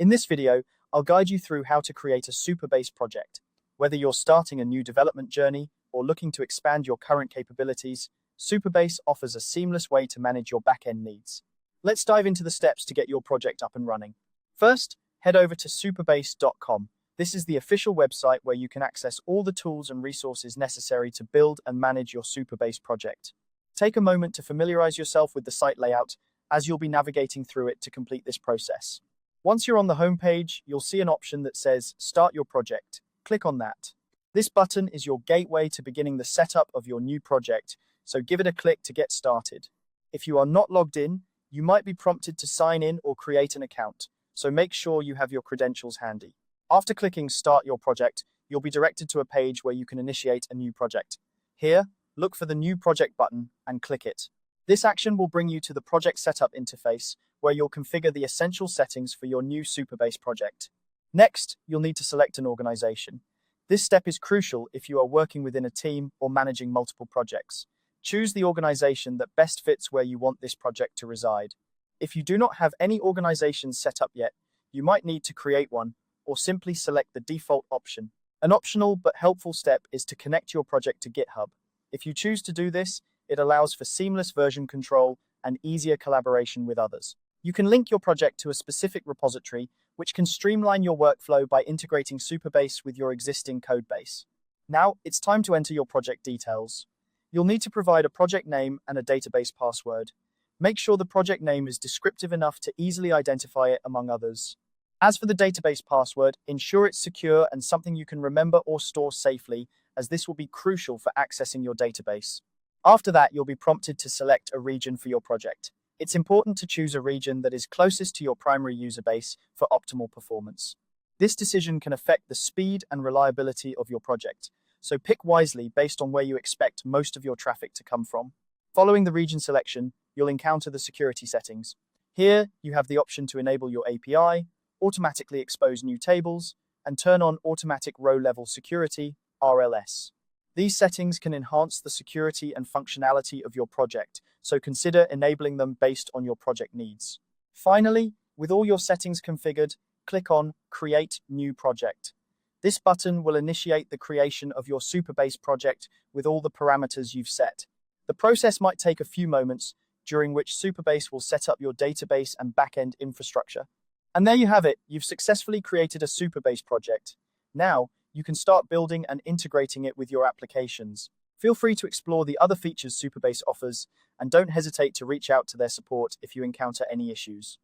In this video, I'll guide you through how to create a Supabase project. Whether you're starting a new development journey or looking to expand your current capabilities, Supabase offers a seamless way to manage your back-end needs. Let's dive into the steps to get your project up and running. First, head over to supabase.com. This is the official website where you can access all the tools and resources necessary to build and manage your Supabase project. Take a moment to familiarize yourself with the site layout, as you'll be navigating through it to complete this process. Once you're on the home page, you'll see an option that says Start Your Project. Click on that. This button is your gateway to beginning the setup of your new project, so give it a click to get started. If you are not logged in, you might be prompted to sign in or create an account, so make sure you have your credentials handy. After clicking Start Your Project, you'll be directed to a page where you can initiate a new project. Here, look for the New Project button and click it. This action will bring you to the Project Setup interface, where you'll configure the essential settings for your new Supabase project. Next, you'll need to select an organization. This step is crucial if you are working within a team or managing multiple projects. Choose the organization that best fits where you want this project to reside. If you do not have any organizations set up yet, you might need to create one, or simply select the default option. An optional but helpful step is to connect your project to GitHub. If you choose to do this, it allows for seamless version control and easier collaboration with others. You can link your project to a specific repository, which can streamline your workflow by integrating Supabase with your existing codebase. Now, it's time to enter your project details. You'll need to provide a project name and a database password. Make sure the project name is descriptive enough to easily identify it among others. As for the database password, ensure it's secure and something you can remember or store safely, as this will be crucial for accessing your database. After that, you'll be prompted to select a region for your project. It's important to choose a region that is closest to your primary user base for optimal performance. This decision can affect the speed and reliability of your project, so pick wisely based on where you expect most of your traffic to come from. Following the region selection, you'll encounter the security settings. Here, you have the option to enable your API, automatically expose new tables, and turn on automatic row-level security, RLS. These settings can enhance the security and functionality of your project, so consider enabling them based on your project needs. Finally, with all your settings configured, click on Create New Project. This button will initiate the creation of your Supabase project with all the parameters you've set. The process might take a few moments, during which Supabase will set up your database and back-end infrastructure. And there you have it, you've successfully created a Supabase project. Now, you can start building and integrating it with your applications. Feel free to explore the other features Supabase offers, and don't hesitate to reach out to their support if you encounter any issues.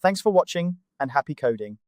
Thanks for watching, and happy coding.